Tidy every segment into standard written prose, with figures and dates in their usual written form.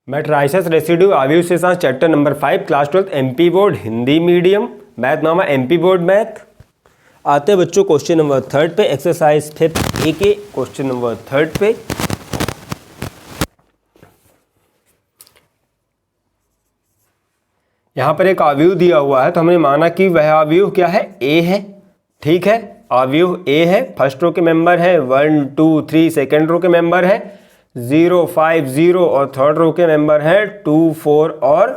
Matrices residue आव्यूह शेषांश chapter number 5 class 12 MP board Hindi medium math नामा एमपी बोर्ड मैथ। आते हैं बच्चों क्वेश्चन नंबर 3 पे, एक्सरसाइज 5A के क्वेश्चन नंबर 3 पे। यहाँ पर एक आव्यूह दिया हुआ है तो हमने माना कि वह आव्यूह क्या है, ए है। ठीक है, आव्यूह ए है। फर्स्ट रो के मेंबर है 1 2 3, सेकेंड रो के मेंबर है 0 5 0 और थर्ड रो के मेंबर है 2 4 और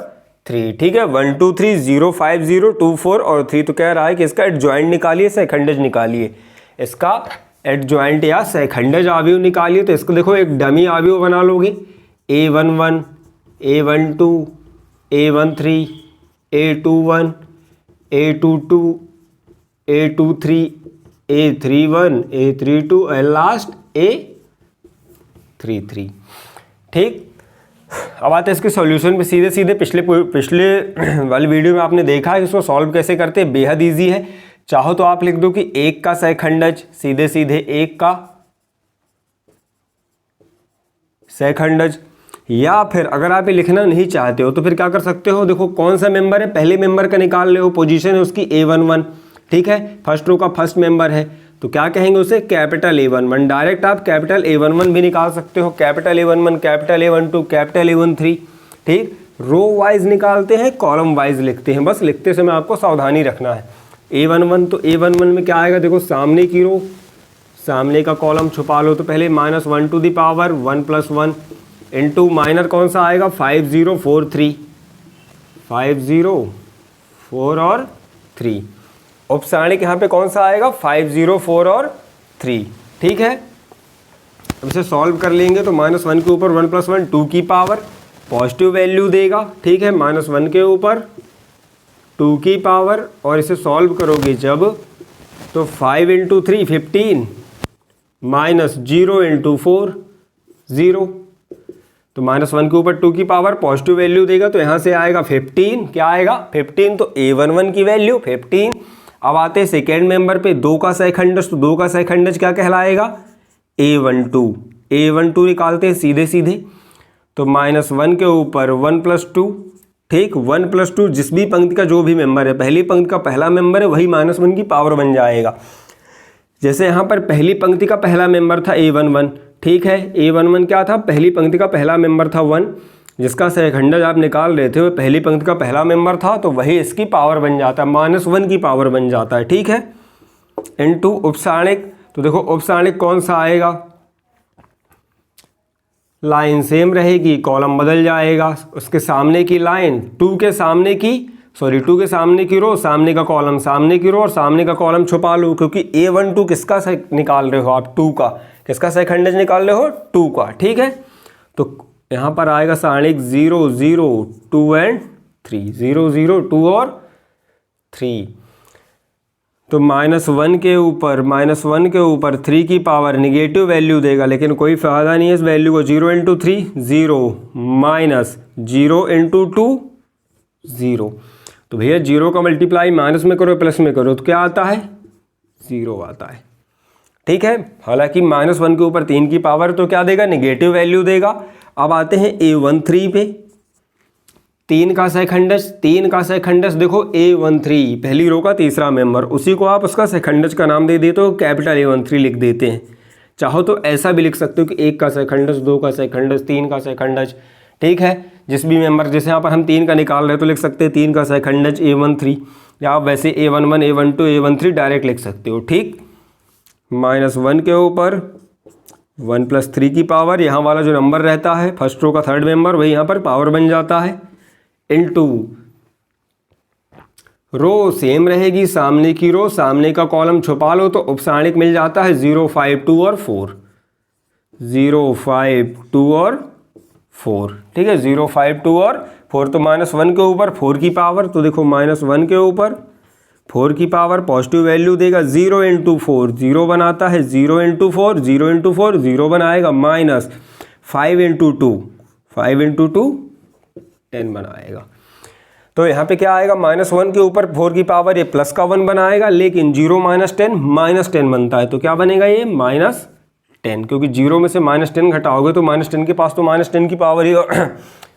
3। ठीक है, 1 2 3 0 5 0 2 4 और 3। तो कह रहा है कि इसका एडजॉइंट निकालिए, सहखंडज निकालिए। इसका एडजॉइंट या सहखंडज आव्यूह निकालिए। तो इसको देखो एक डमी आव्यूह बना लोगे, A11 A12 A13 A21 A22 A23 A31 A32 और लास्ट A33। ठीक, अब आते हैं इसके सॉल्यूशन पे सीधे सीधे। पिछले वाली वीडियो में आपने देखा है कि इसको सॉल्व कैसे करते हैं, बेहद इजी है। चाहो तो आप लिख दो कि एक का सहखंडज, सीधे सीधे एक का सहखंडज। या फिर अगर आप ये लिखना नहीं चाहते हो तो फिर क्या कर सकते हो, देखो कौन सा मेंबर है, पहले मेंबर का निकाल ले हो, पोजीशन है उसकी A11। ठीक है, फर्स्ट रो का फर्स्ट मेंबर है तो क्या कहेंगे उसे, कैपिटल A11। डायरेक्ट आप कैपिटल A11 भी निकाल सकते हो, capital A11 capital A12 capital A13। ठीक, रो वाइज निकालते हैं, कॉलम वाइज लिखते हैं, बस लिखते समय आपको सावधानी रखना है। A11 तो A11 में क्या आएगा, देखो सामने की रो, सामने का कॉलम छुपा लो। तो पहले -1 to the power 1 + 1 into minor कौन सा आएगा 5 0 4 3, 5 0 4 और 3। उपसारणिक यहाँ पे कौन सा आएगा 5 0 4 और 3। ठीक है, अब इसे सॉल्व कर लेंगे तो -1 के ऊपर 1 + 1 2 की पावर पॉजिटिव वैल्यू देगा। ठीक है, -1 के ऊपर 2 की पावर, और इसे सॉल्व करोगे जब तो 5 × 3 15 -0 × 4 0। तो -1 के ऊपर 2 की पावर पॉजिटिव वैल्यू देगा तो यहाँ से आएगा 15। क्या आएगा 15, तो A11 की वैल्यू 15। अब आते हैं सेकेंड मेंबर पे, 2 का सहखंडज। तो 2 का सहखंडज क्या कहलाएगा, A12। A12 निकालते हैं सीधे सीधे। तो -1 के ऊपर 1 + 2। ठीक, 1 + 2 जिस भी पंक्ति का जो भी मेंबर है, पहली पंक्ति का पहला मेंबर है वही -1 की पावर बन जाएगा। जैसे यहाँ पर पहली पंक्ति का पहला मेंबर था A11। ठीक है, A11 क्या था, पहली पंक्ति का पहला मेंबर था 1, जिसका सहखंडज आप निकाल रहे थे वो पहली पंक्ति का पहला मेंबर था, तो वही इसकी पावर बन जाता है, -1 की पावर बन जाता है। ठीक है, इनटू उपसारणिक। तो देखो उपसारणिक कौन सा आएगा, लाइन सेम रहेगी, कॉलम बदल जाएगा। उसके सामने की लाइन 2 के सामने की रो, सामने का कॉलम, सामने की रो और सामने का कॉलम छुपा लो, क्योंकि A12 किसका निकाल रहे हो आप, 2 का। किसका सहखंडज निकाल रहे हो, 2 का। ठीक है, तो यहाँ पर आएगा सारणिक 0 0 2 और 3, 0 0 2 और 3। तो -1 के ऊपर 3 की पावर निगेटिव वैल्यू देगा, लेकिन कोई फायदा नहीं है इस वैल्यू को। 0 × 3 0 -0 × 2 0। तो भैया 0 का मल्टीप्लाई माइनस में करो प्लस में करो तो क्या आता है, 0 आता है। ठीक है, हालांकि -1 के ऊपर 3 की पावर तो क्या देगा, निगेटिव वैल्यू देगा। अब आते हैं A13 पे, 3 का सहखंडज देखो A13 पहली रो का तीसरा मेंबर, उसी को आप उसका सहखंडज का नाम दे देते हो, कैपिटल A13 लिख देते हैं। चाहो तो ऐसा भी लिख सकते हो कि 1 का सहखंडज, 2 का सहखंडज, 3 का सहखंडज। ठीक है, जिस भी मेंबर, जैसे यहाँ पर हम 3 का निकाल रहे हैं तो लिख सकते हैं 3 का सहखंडज A13, या आप वैसे A11 A12 A13 डायरेक्ट लिख सकते हो। ठीक, -1 के ऊपर 1 + 3 की पावर, यहाँ वाला जो नंबर रहता है फर्स्ट रो का थर्ड मेंबर वही यहाँ पर पावर बन जाता है, इनटू रो सेम रहेगी, सामने की रो, सामने का कॉलम छुपा लो तो उपसारणिक मिल जाता है 0 5 2 और 4, 0 5 2 और 4। ठीक है, 0 5 2 और 4। तो -1 के ऊपर 4 की पावर, तो देखो -1 के ऊपर 4 की पावर पॉजिटिव वैल्यू देगा, 0 × 4 0 बनाता है, 0 × 4 0 × 4 0 बनाएगा, -5 × 2 10 बनाएगा। तो यहाँ पे क्या आएगा, -1 के ऊपर 4 की पावर, ये प्लस का 1 बनाएगा, लेकिन 0 - 10 बनता है, तो क्या बनेगा ये -10, क्योंकि 0 में से -10 घटाओगे तो -10 के पास तो -10 की पावर ही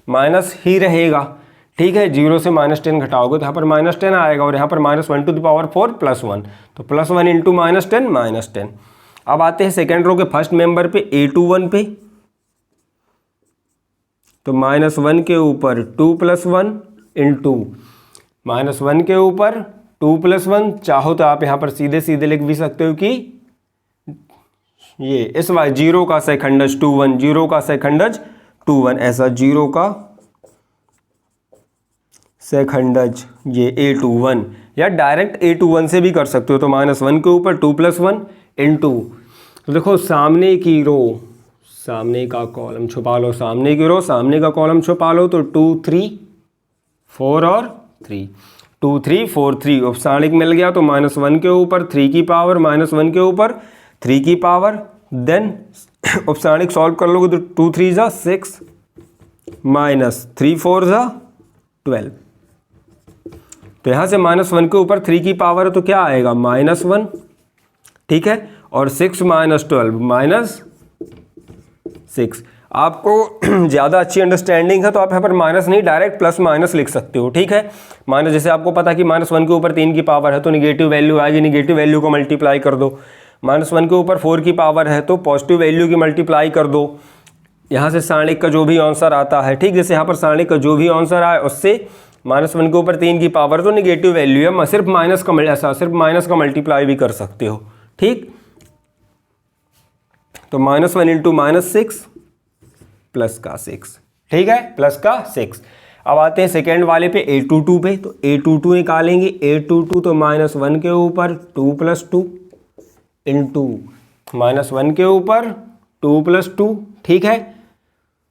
माइनस ही रहेगा, ठीक है। 0 से -10 घटाओगे तो यहाँ पर -10 आएगा और यहाँ पर -1⁴ +1, तो +1 इंटू -10 -10। अब आते हैं सेकेंड रो के फर्स्ट मेंबर पे A21 पे, तो -1 के ऊपर 2 + 1 इंटू -1 के ऊपर 2 + 1, चाहो तो आप यहाँ पर सीधे सीधे लिख भी सकते हो कि ये इस बार 0 का सेकंडज 21, 0 का सेकंडज 21, ऐसा 0 का सेकंडज ये A21, या डायरेक्ट A21 से भी कर सकते हो। तो -1 के ऊपर 2 + 1 इंटू, तो देखो सामने की रो, सामने का कॉलम छुपा लो, सामने की रो सामने का कॉलम छुपा लो, तो 2 3 4 और 3, 2 3 4 3, उपसारणिक मिल गया। तो -1 के ऊपर 3 की पावर, -1 के ऊपर 3 की पावर, देन उपसारणिक सॉल्व कर लोगे तो 2 3 ज़ा 6 -3 4 ज़ा 12, तो यहाँ से -1 के ऊपर 3 की पावर है तो क्या आएगा -1, ठीक है। और 6 -12 -6। आपको ज़्यादा अच्छी अंडरस्टैंडिंग है तो आप यहाँ पर माइनस नहीं डायरेक्ट प्लस माइनस लिख सकते हो, ठीक है। माइनस जैसे आपको पता है कि -1 के ऊपर 3 की पावर है तो निगेटिव वैल्यू आएगी, निगेटिव वैल्यू को मल्टीप्लाई कर दो। -1 के ऊपर 4 की पावर है तो पॉजिटिव वैल्यू की मल्टीप्लाई कर दो। यहाँ से सारणिक का जो भी आंसर आता है, ठीक, जैसे यहाँ पर सारणिक का जो भी आंसर आए उससे -1 के ऊपर 3 की पावर तो निगेटिव वैल्यू है, सिर्फ माइनस का ऐसा सिर्फ माइनस का मल्टीप्लाई भी कर सकते हो, ठीक। तो -1 इंटू -6 प्लस का 6, ठीक है, प्लस का 6। अब आते हैं सेकेंड वाले पे A22 पे, तो A22 निकालेंगे। A22 तो -1 के ऊपर 2 + 2 इंटू -1 के ऊपर 2 + 2, ठीक है।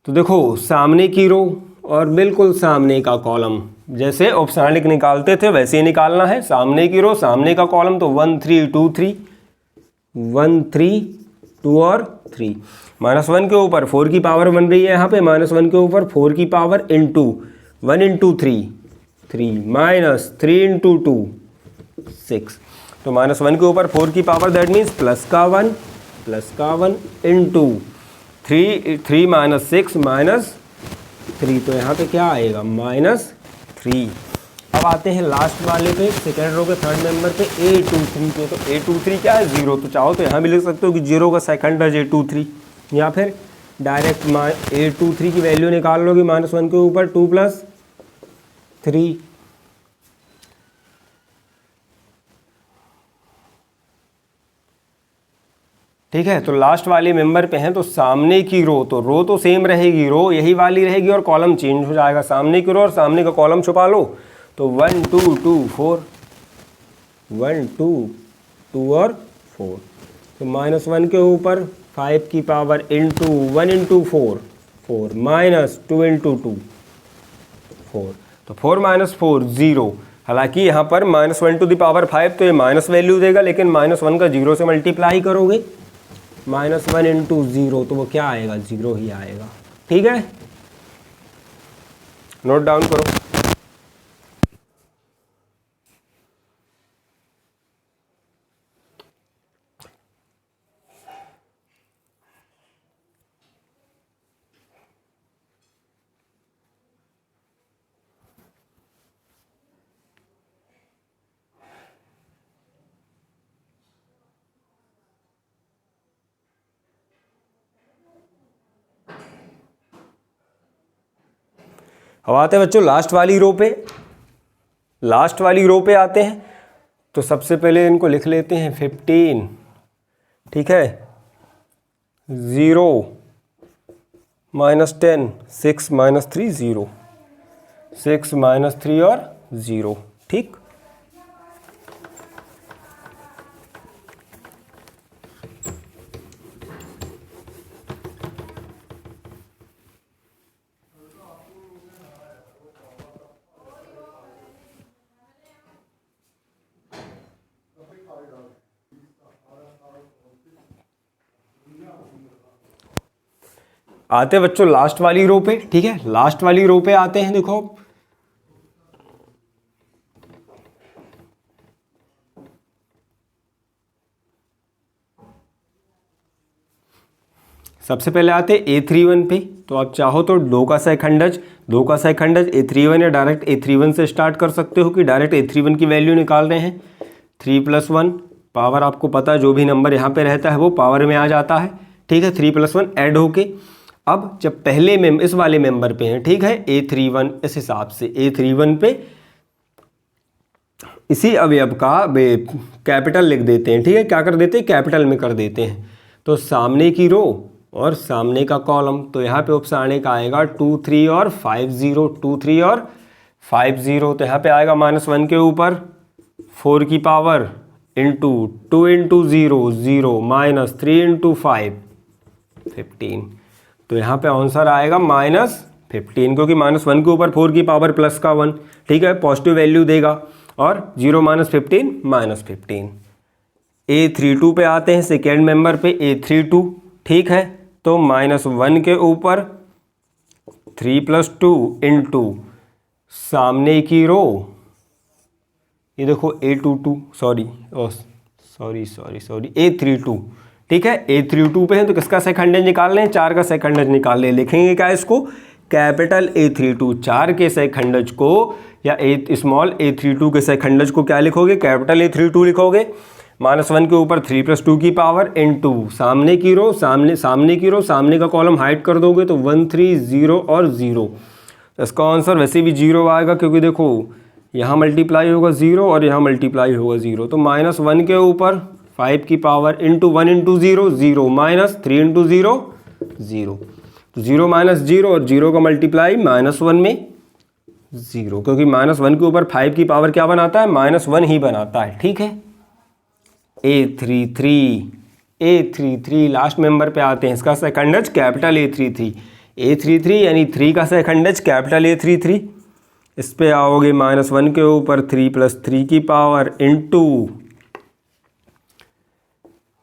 तो देखो सामने की रो और बिल्कुल सामने का कॉलम, जैसे उपसारणिक निकालते थे वैसे ही निकालना है। सामने की रो सामने का कॉलम, तो 1 3 2 3, 1 3 2 और 3। -1 के ऊपर 4 की पावर बन रही है यहाँ पे, -1 के ऊपर 4 की पावर इंटू 1 इंटू 3 3 -3 इंटू 2 6, तो -1 के ऊपर 4 की पावर दैट मीन्स प्लस का 1 इंटू 3 3 -6 -3, तो यहाँ पे क्या आएगा -3। अब आते हैं लास्ट वाले पे, सेकेंड रो के थर्ड मेंबर पे A23 पे, तो A23 क्या है 0, तो चाहो तो यहाँ भी लिख सकते हो कि 0 का सेकंड है A23, या फिर डायरेक्ट A23 की वैल्यू निकाल लोगे -1 के ऊपर 2 + 3, ठीक है। तो लास्ट वाले मेंबर पे हैं, तो सामने की रो, तो रो तो सेम रहेगी, रो यही वाली रहेगी और कॉलम चेंज हो जाएगा। सामने की रो और सामने का कॉलम छुपा लो, तो 1 2 2 4, 1 2 2 और 4, तो -1 के ऊपर 5 की पावर इंटू 1 इंटू 4 4 -2 इंटू 2 4, तो 4 - 4 0। हालांकि यहाँ पर -1 टू द पावर 5 तो ये माइनस वैल्यू देगा, लेकिन -1 का 0 से मल्टीप्लाई करोगे, -1 इंटू 0, तो वो क्या आएगा 0 ही आएगा, ठीक है। नोट डाउन करो। अब आते हैं बच्चों लास्ट वाली रो पे, लास्ट वाली रो पे आते हैं। तो सबसे पहले इनको लिख लेते हैं 15, ठीक है, 0 -10 6 -3 0, 6 -3 और 0, ठीक। आते हैं बच्चों लास्ट वाली रो पे, ठीक है। लास्ट वाली रो पे आते हैं, देखो सबसे पहले आते A31 पे, तो आप चाहो तो दो का सैखंडज A31 या डायरेक्ट A31 से स्टार्ट कर सकते हो कि डायरेक्ट A31 की वैल्यू निकाल रहे हैं। 3+1 पावर आपको पता है जो भी नंबर यहाँ पे रहता है वो पावर में आ जाता है, ठीक है। 3+1 ऐड होके अब जब पहले इस वाले मेंबर पे हैं, ठीक है, A31, इस हिसाब से A31 पे इसी अवयव का कैपिटल लिख देते हैं, ठीक है। क्या कर देते हैं, कैपिटल में कर देते हैं। तो सामने की रो और सामने का कॉलम, तो यहाँ पे उपसारणे का आएगा 2 3 और 5 0, 2 3 और 5 0। तो यहाँ पे आएगा -1 के ऊपर 4 की पावर इंटू 2 इंटू 0 0 -3 इंटू 5 15। तो यहाँ पे आंसर आएगा -15, क्योंकि -1 के ऊपर 4 की पावर प्लस का 1, ठीक है, पॉजिटिव वैल्यू देगा। और 0 -15 -15। A32 पे आते हैं, सेकेंड मेंबर पे A32, ठीक है। तो -1 के ऊपर 3+2 इंटू सामने की रो, ये देखो A22 A32, ठीक है। A32 पे है तो किसका सेकंडज निकाल लें, 4 का सेकंडज निकाल लें। लिखेंगे क्या इसको, कैपिटल A32, 4 के सेकंडज को या स्मॉल A32 के सेकंडज को क्या लिखोगे, कैपिटल A32 लिखोगे। -1 के ऊपर 3+2 की पावर इंटू सामने की रो, सामने का कॉलम हाइड कर दोगे तो 1 3 0 और 0। इसका आंसर वैसे भी 0 आएगा, क्योंकि देखो यहाँ मल्टीप्लाई होगा 0 और यहाँ मल्टीप्लाई होगा 0। तो -1 के ऊपर 5 की पावर इंटू 1 इंटू 0 0 -3 इंटू 0 0। तो 0 -0 और 0 का मल्टीप्लाई -1 में 0, क्योंकि -1 के ऊपर 5 की पावर क्या बनाता है, -1 ही बनाता है, ठीक है। A33 लास्ट मेंबर पे आते हैं, इसका सेकंडज कैपिटल A33 यानी 3 का सेकंडज कैपिटल A33। इस पे आओगे -1 के ऊपर 3+3 की पावर इंटू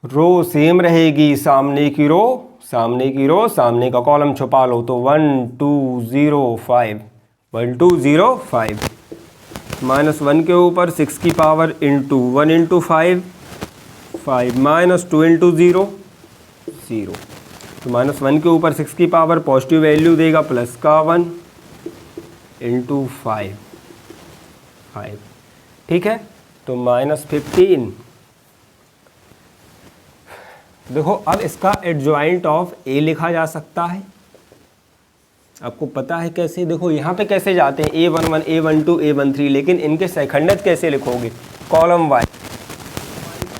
रो सेम रहेगी, सामने की रो सामने का कॉलम छुपा लो, तो 1 2 0 5 1 2 0 5। -1 के ऊपर 6 की पावर इंटू 1 इंटू 5 -2 इंटू 0 0। तो -1 के ऊपर 6 की पावर पॉजिटिव वैल्यू देगा प्लस का 1 इंटू 5, ठीक है। तो -15। देखो अब इसका एडजॉइंट ऑफ A लिखा जा सकता है, आपको पता है कैसे। देखो यहाँ पे कैसे जाते हैं, A11 A12 A13, लेकिन इनके सेकंडज कैसे लिखोगे, कॉलम वाइज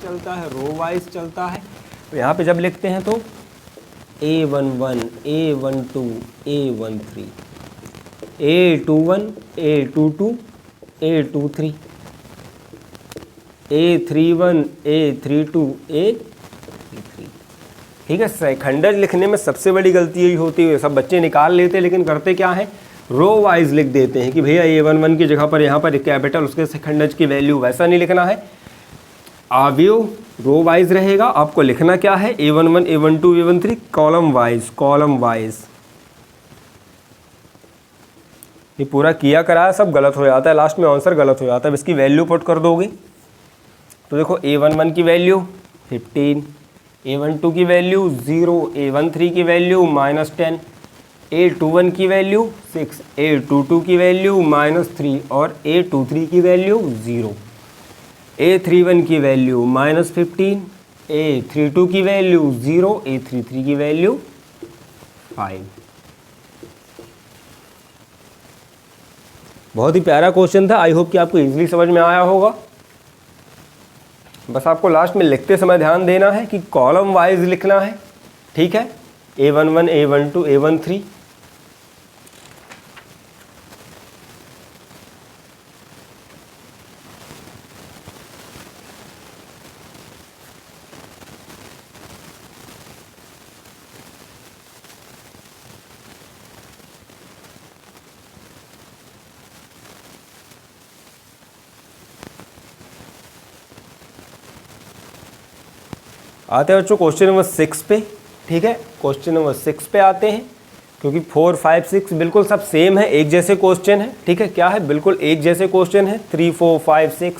चलता है, रो वाइज चलता है। तो यहाँ पे जब लिखते हैं तो A11 A12 A13 A21 A22 A23 A31 A32 A33, ठीक है। सेकंडज लिखने में सबसे बड़ी गलती यही होती है, सब बच्चे निकाल लेते हैं लेकिन करते क्या है, रो वाइज लिख देते हैं कि भैया A11 की जगह पर यहाँ पर कैपिटल उसके सेकंडज की वैल्यू, वैसा नहीं लिखना है। अवयव रो वाइज रहेगा, आपको लिखना क्या है, A11 A12 A13 column wise. ये पूरा किया कराया सब गलत हो जाता है, लास्ट में आंसर गलत हो जाता है। इसकी वैल्यू पुट कर दोगे तो देखो A11 की वैल्यू 15, A12 की वैल्यू 0, A13 की वैल्यू -10, A21 की वैल्यू 6, A22 की वैल्यू -3 और A23 की वैल्यू 0, A31 की वैल्यू -15, A32 की वैल्यू 0, A33 की वैल्यू 5। बहुत ही प्यारा क्वेश्चन था, आई होप कि आपको इजीली समझ में आया होगा। बस आपको लास्ट में लिखते समय ध्यान देना है कि कॉलम वाइज लिखना है, ठीक है। A11 A12 A13। आते हैं बच्चों क्वेश्चन नंबर 6 पे, ठीक है। क्वेश्चन नंबर 6 पे आते हैं, क्योंकि 4 5 6 बिल्कुल सब सेम है, एक जैसे क्वेश्चन है, ठीक है। क्या है, बिल्कुल एक जैसे क्वेश्चन है। 3 4 5 6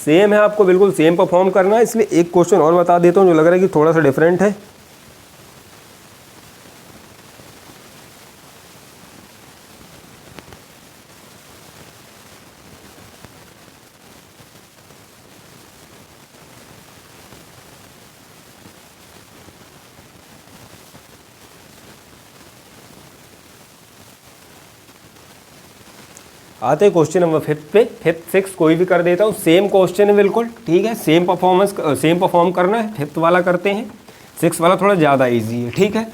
सेम है, आपको बिल्कुल सेम परफॉर्म करना है। इसलिए एक क्वेश्चन और बता देता हूँ जो लग रहा है कि थोड़ा सा डिफरेंट है। आते हैं क्वेश्चन नंबर 5 पे। 5, 6 कोई भी कर देता हूँ, सेम क्वेश्चन है बिल्कुल, ठीक है। सेम परफॉर्म करना है। 5th वाला करते हैं, 6 वाला थोड़ा ज़्यादा इजी है, ठीक है।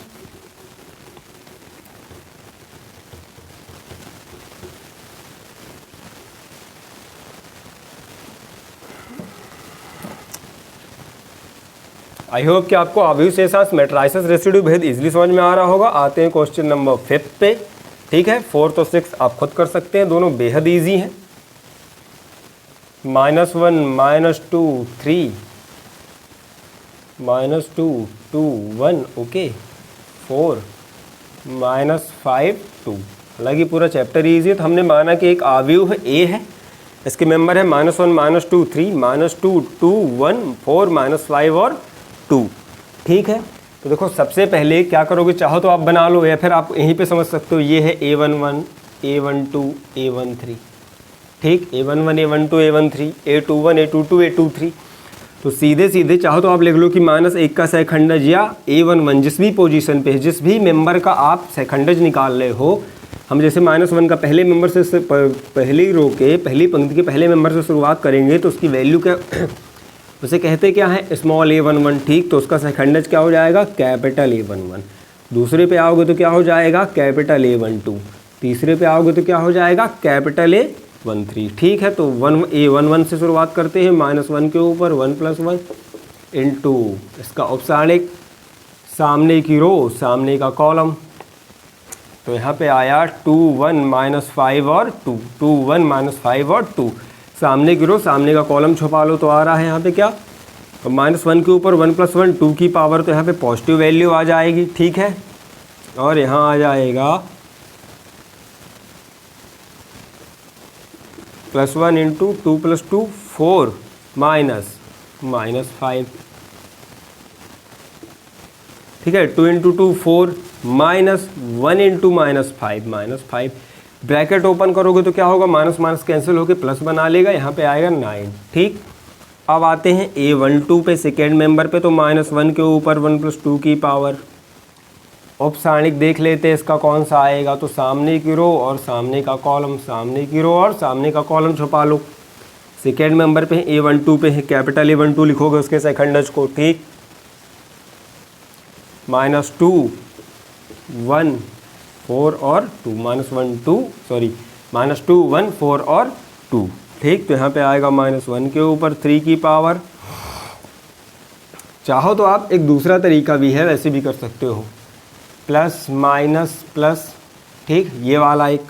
आई होप कि आपको अवयव शेषांश मैट्रिसेस रेसिड्यू भेद इजीली समझ में आ रहा होगा। आते हैं क्वेश्चन नंबर 5 पे, ठीक है। 4 और 6 आप खुद कर सकते हैं, दोनों बेहद इजी हैं। -1 -2 3 -2 2 1 ओके 4 -5 2। हालांकि पूरा चैप्टर इजी है, तो हमने माना कि एक अवयव है ए है, इसके मेंबर है -1 -2 3 -2 2 1 4 -5 और 2, ठीक है। तो देखो सबसे पहले क्या करोगे, चाहो तो आप बना लो या फिर आप यहीं पे समझ सकते हो। ये है A11 A12 A13, ठीक। A11 A12 A13 A21 A22 A23। तो सीधे सीधे चाहो तो आप लिख लो कि -1 का सहखंडज या A11 जिस भी पोजीशन पे, जिस भी मेंबर का आप सहखंडज निकाल रहे हो। हम जैसे -1 का पहले मेंबर से पहली रो के पहली पंक्ति के पहले मेंबर से शुरुआत करेंगे तो उसकी वैल्यू क्या उसे कहते क्या है, स्मॉल a11, ठीक। तो उसका सहखंडज क्या हो जाएगा, कैपिटल A11। दूसरे पे आओगे तो क्या हो जाएगा, कैपिटल A12। तीसरे पे आओगे तो क्या हो जाएगा, कैपिटल A13, ठीक है। तो A11 से शुरुआत करते हैं, -1 के ऊपर 1 + 1 इंटू इसका औपसारणिक, सामने की रो सामने का कॉलम। तो यहाँ पे आया 2 1 -5 और 2 2 1 -5 और 2। सामने की रो सामने का कॉलम छुपा लो तो आ रहा है यहाँ पे क्या, तो -1 के ऊपर 1 + 1 2 की पावर, तो यहाँ पे पॉजिटिव वैल्यू आ जाएगी, ठीक है। और यहाँ आ जाएगा +1 इंटू 2 + 2 4 -5, ठीक है। 2 इंटू 2 4 -1 इंटू -5 ब्रैकेट ओपन करोगे तो क्या होगा, माइनस माइनस कैंसिल होकर प्लस बना लेगा, यहाँ पे आएगा 9, ठीक। अब आते हैं A12 पे, सेकेंड मेंबर पे। तो -1 के ऊपर 1 + 2 की पावर। औपसारणिक देख लेते हैं इसका कौन सा आएगा, तो सामने की रो और सामने का कॉलम, सामने की रो और सामने का कॉलम छुपा लो। सेकेंड मेंबर पे A12 पे है, कैपिटल A12 लिखोगे उसके सेकंडज को, ठीक। -2 1 4 और 2 -1 2 -2 1 4 और 2, ठीक। तो यहाँ पे आएगा -1 के ऊपर 3 की पावर। चाहो तो आप एक दूसरा तरीका भी है, वैसे भी कर सकते हो, प्लस माइनस प्लस, ठीक। ये वाला एक,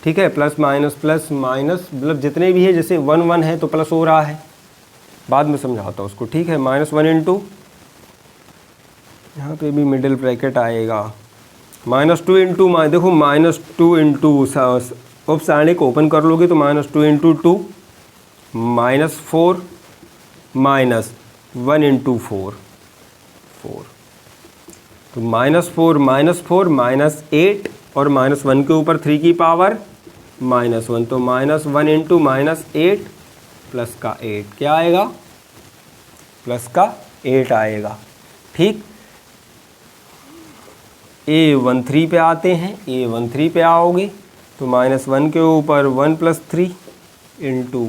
ठीक है, प्लस माइनस मतलब जितने भी है, जैसे 1 1 है तो प्लस हो रहा है, बाद में समझाता हूँ उसको, ठीक है। -1 इंटू, यहाँ पे भी मिडिल ब्रैकेट आएगा, -2 इंटू, देखो -2 इंटू औपसारणिक ओपन कर लोगे तो -2 इंटू 2 -4 -1 इंटू 4 तो -4 -8 और -1 के ऊपर 3 की पावर -1, तो -1 इंटू -8 प्लस का 8 क्या आएगा, प्लस का 8 आएगा, ठीक। A13 पे आते हैं। A13 पे आओगे तो -1 के ऊपर 1 + 3 इंटू,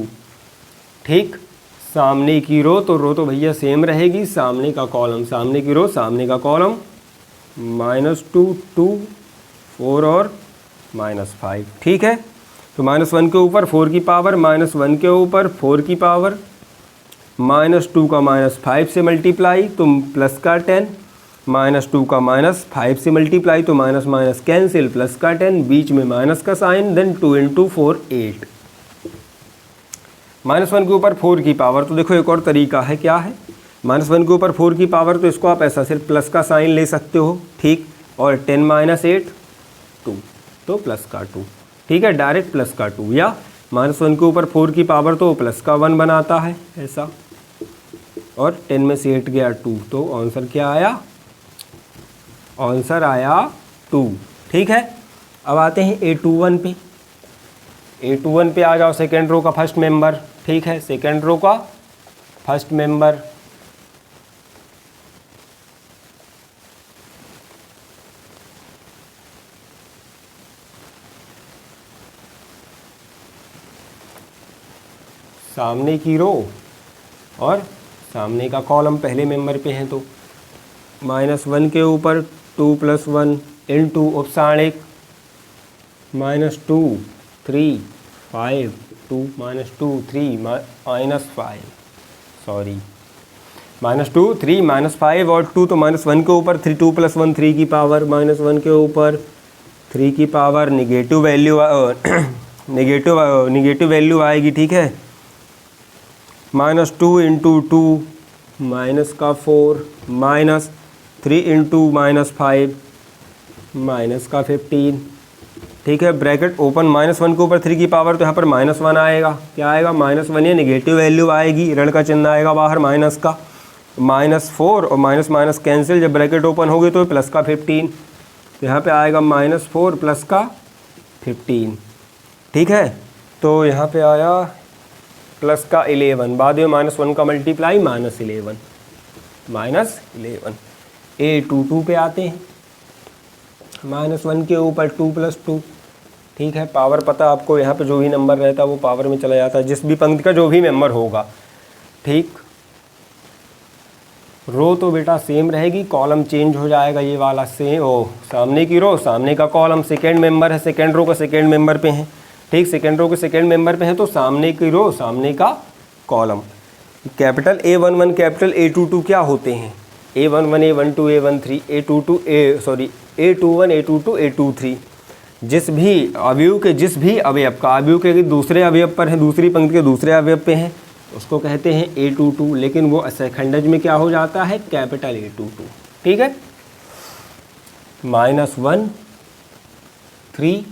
ठीक। सामने की रो तो भैया सेम रहेगी, सामने का कॉलम, सामने की रो सामने का कॉलम, -2 2 4 और -5, ठीक है। तो -1 के ऊपर 4 की पावर, -1 के ऊपर 4 की पावर, -2 का -5 से मल्टीप्लाई तो प्लस का 10, -2 का -5 से मल्टीप्लाई तो माइनस माइनस कैंसिल, प्लस का 10, बीच में माइनस का साइन, देन 2 इंटू 4 8। -1 के ऊपर 4 की पावर, तो देखो एक और तरीका है, क्या है, -1 के ऊपर 4 की पावर, तो इसको आप ऐसा सिर्फ प्लस का साइन ले सकते हो, ठीक। और 10 - 8 2, तो प्लस का 2, ठीक है, डायरेक्ट प्लस का 2, या -1 के ऊपर 4 की पावर तो प्लस का 1 बनाता है ऐसा, और 10 में से 8 गया 2, तो आंसर क्या आया? आंसर आया 2। ठीक है, अब आते हैं A21 पे। A21 पे आ जाओ, सेकेंड रो का फर्स्ट मेंबर। ठीक है, सेकेंड रो का फर्स्ट मेंबर, सामने की रो और सामने का कॉलम पहले मेंबर पे है, तो -1 के ऊपर 2 + 1 इंटू उपसाणिक -2 3 5 2 -2 3 -5, सॉरी -2 3 -5 और 2, तो -1 के ऊपर 3, 2 + 1 3 की पावर, -1 के ऊपर 3 की पावर, निगेटिव वैल्यू आएगी। ठीक है, -2 × 2 -4 -3 × -5 -15। ठीक है, ब्रैकेट ओपन, -1 के ऊपर 3 की पावर, तो यहाँ पर -1 आएगा। क्या आएगा? -1, ये निगेटिव वैल्यू आएगी, ऋण का चिन्ह आएगा बाहर माइनस का, -4 और माइनस माइनस कैंसिल, जब ब्रैकेट ओपन होगी तो प्लस का 15, तो यहाँ पे आएगा -4 प्लस का 15। ठीक है, तो यहाँ पे आया प्लस का 11, बाद में -1 का मल्टीप्लाई -11। A22 पे आते हैं, -1 के ऊपर 2 + 2। ठीक है, पावर पता आपको, यहाँ पे जो भी नंबर रहता है वो पावर में चला जाता है, जिस भी पंक्ति का जो भी मेंबर होगा। ठीक, रो तो बेटा सेम रहेगी, कॉलम चेंज हो जाएगा, ये वाला सेम, सामने की रो सामने का कॉलम, सेकेंड मेंबर है, सेकेंड रो का सेकेंड मेंबर पे है। ठीक, सेकेंड रो के सेकेंड मेंबर पे है, तो सामने की रो सामने का column. Capital A11 capital A22 क्या होते हैं? A11 A12 A13 A21 A22 A23। जिस भी अवयव के अवयव का, अवयव के दूसरे अवयव पर है, दूसरी पंक्ति के दूसरे अवयव पे है, उसको कहते हैं A22, लेकिन वो असखंडज में क्या हो जाता है? Capital A22। ठीक है, -1 3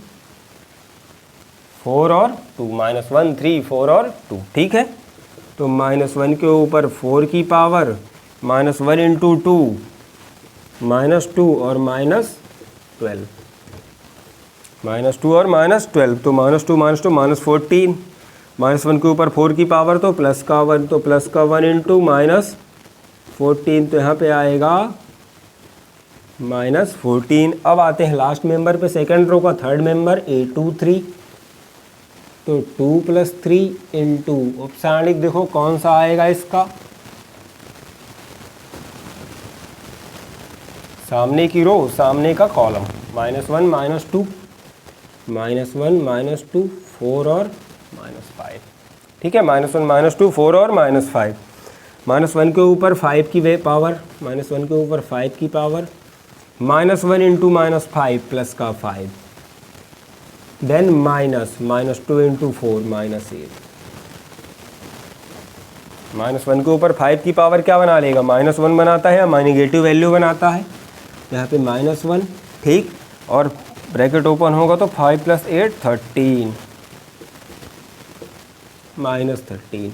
4 और 2, -1 3 4 और 2। ठीक है, तो -1 के ऊपर 4 की पावर, -1 × 2 -2 और -12, -2 और -12, तो -2 -2 -14, -1 के ऊपर 4 की पावर तो प्लस का 1, तो प्लस का 1 × -14, तो यहाँ पे आएगा -14। अब आते हैं लास्ट मेंबर पे, सेकंड रो का थर्ड मेंबर A23, तो 2 + 3 इंटू उपसारणिक, देखो कौन सा आएगा इसका? सामने की रो सामने का कॉलम, -1 -2 -1 -2 4 और -5। ठीक है, -1 -2 4 और -5, -1 के ऊपर 5 की पावर, -1 के ऊपर 5 की पावर, -1 × -5 प्लस का 5, देन -2 × 4 -8। -1 के ऊपर 5 की पावर क्या बना लेगा? -1 बनाता है या नेगेटिव वैल्यू बनाता है, यहाँ पे -1। ठीक, और ब्रैकेट ओपन होगा तो 5 + 8 13 -13।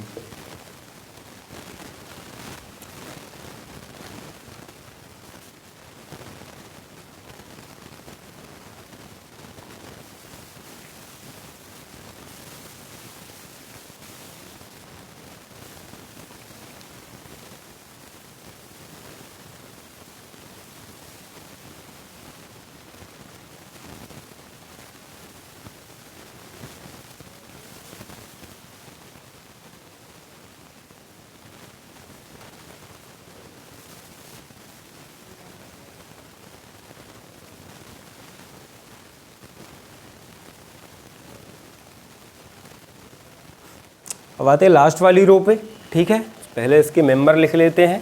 अब आते हैं लास्ट वाली रो पे। ठीक है, पहले इसके मेंबर लिख लेते हैं,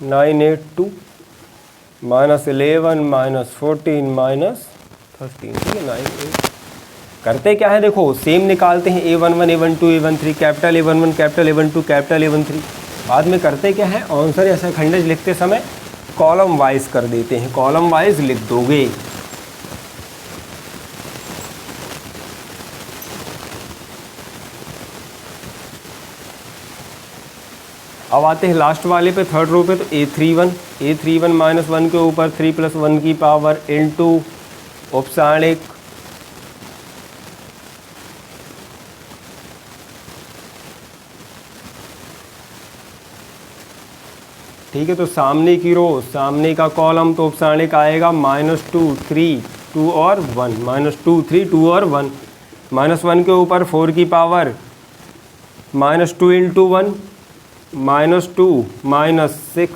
982 -11 -14 -13। ठीक है, 98। करते क्या है, देखो सेम निकालते हैं, A11 A12 A13, capital A11 capital A12 capital A13। बाद में करते क्या है, आंसर या खंडज लिखते समय कॉलम वाइज कर देते हैं, कॉलम वाइज लिख दोगे। अब आते हैं लास्ट वाले पे, थर्ड रो पे, तो A31 माइनस 1 के ऊपर 3 + 1 की पावर इनटू औपसारिक ठीक है। तो सामने की रो, सामने का कॉलम, तो औपसारिक आएगा -2 3 2 और 1, -2 3 2 और 1, -1 के ऊपर 4 की पावर -2 × 1 -2 -6,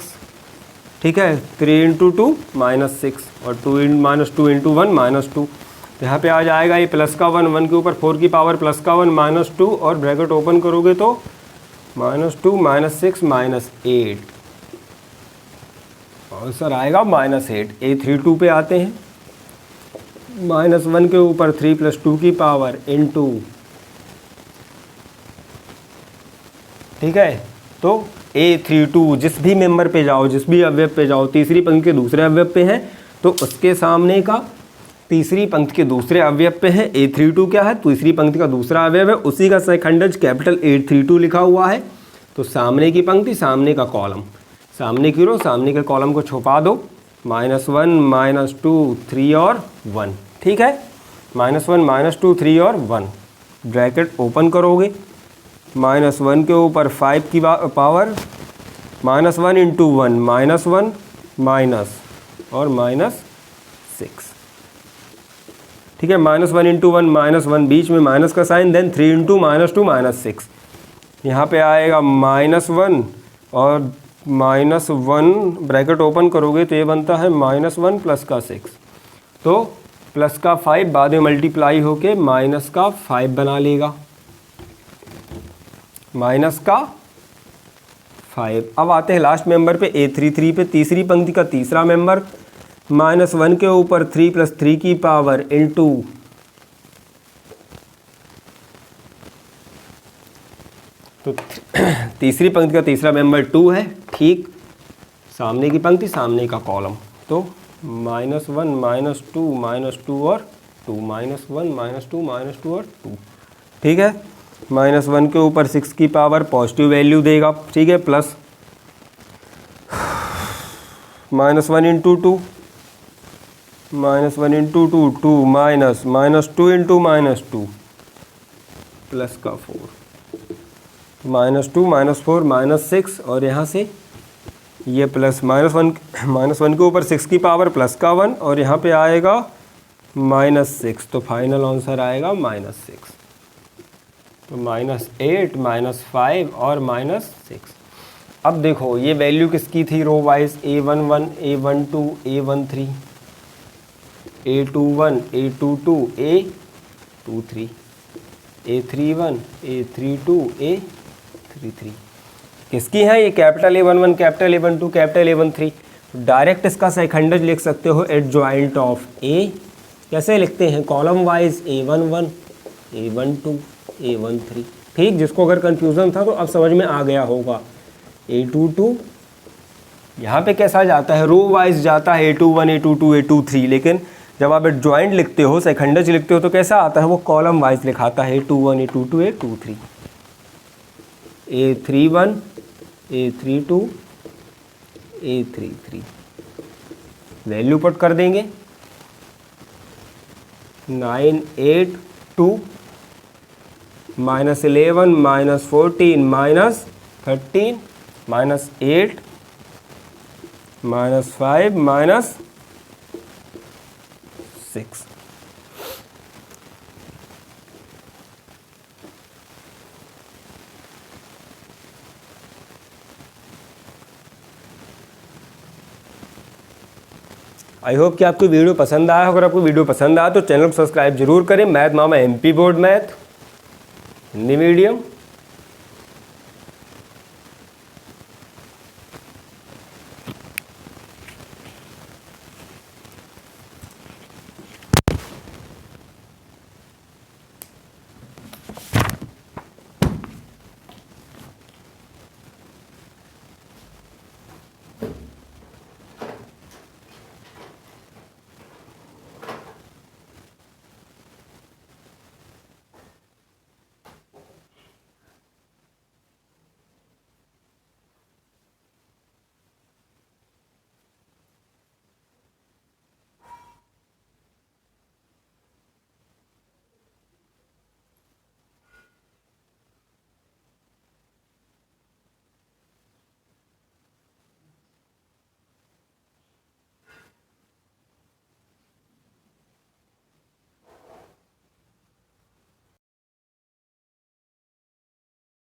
ठीक है, 3 × 2 -6 और -2 × 1 -2। तो यहाँ पे आ जाएगा ये प्लस का 1, 1 के ऊपर 4 की पावर प्लस का 1 -2 और ब्रैकेट ओपन करोगे तो -2 -6 -8 और सर आएगा -8। A32 पे आते हैं, -1 के ऊपर 3 + 2 की पावर इनटू, ठीक है। तो A32 जिस भी मेंबर पे जाओ, जिस भी अवयव पे जाओ, तीसरी पंक्ति के दूसरे अवयव पे है तो उसके सामने का तीसरी पंक्ति के दूसरे अवयव पे है। A32 क्या है? तीसरी पंक्ति का दूसरा अवयव है, उसी का सेकंडज कैपिटल A32 लिखा हुआ है। तो सामने की पंक्ति, सामने का कॉलम, सामने की रो, सामने के कॉलम को छुपा दो, -1 -2 3 और 1, ठीक है। -1 -2 3 और 1 ब्रैकेट ओपन करोगे, -1 के ऊपर 5 की पावर -1 × 1 -1 माइनस और -6, ठीक है। -1 × 1 -1 बीच में माइनस का साइन, देन 3 × -2 -6, यहाँ पे आएगा -1 और -1 ब्रैकेट ओपन करोगे तो ये बनता है -1 प्लस का 6, तो प्लस का 5 बाद में मल्टीप्लाई होके माइनस का 5 बना लेगा, -5। अब आते हैं लास्ट मेंबर पे, A33 पे, तीसरी पंक्ति का तीसरा मेंबर, -1 के ऊपर 3 + 3 की पावर इनटू, तो तीसरी पंक्ति का तीसरा मेंबर 2 है, ठीक। सामने की पंक्ति, सामने का कॉलम, तो -1 -2 -2 और 2, -1 -2 -2 और 2, ठीक है। -1 के ऊपर 6 की पावर पॉजिटिव वैल्यू देगा, ठीक है, प्लस -1 × 2 -1 × 2 2 -2 × -2 प्लस का 4, -2 -4 -6 और यहाँ से ये प्लस -1 के ऊपर 6 की पावर प्लस का 1 और यहाँ पे आएगा -6, तो फाइनल आंसर आएगा -6। तो -8 -5 और -6। अब देखो ये वैल्यू किसकी थी row wise, A11 A12 A13 A21 A22 A23 A31 A32 A33 किसकी है? ये capital A11 capital A12 capital A13। Direct इसका सेकंडज लिख सकते हो एडजॉइंट ऑफ A। कैसे लिखते हैं? Column wise A11 A12 A13, ठीक। जिसको अगर कंफ्यूजन था तो अब समझ में आ गया होगा। A22 यहाँ पे कैसा जाता है? रो वाइज जाता है A21 A22 A23, लेकिन जब आप एडजॉइंट लिखते हो, सेकंडज लिखते हो तो कैसा आता है? वो कॉलम वाइज लिखाता है A21 A22 A23 A31 A32 A33। Value put कर देंगे 9 8 2 -11 -14 -13 -8 -5 -6। आई होप कि आपको वीडियो पसंद आया। अगर आपको वीडियो पसंद आया तो चैनल को सब्सक्राइब जरूर करें। मैथ मामा MP board math Hindi medium.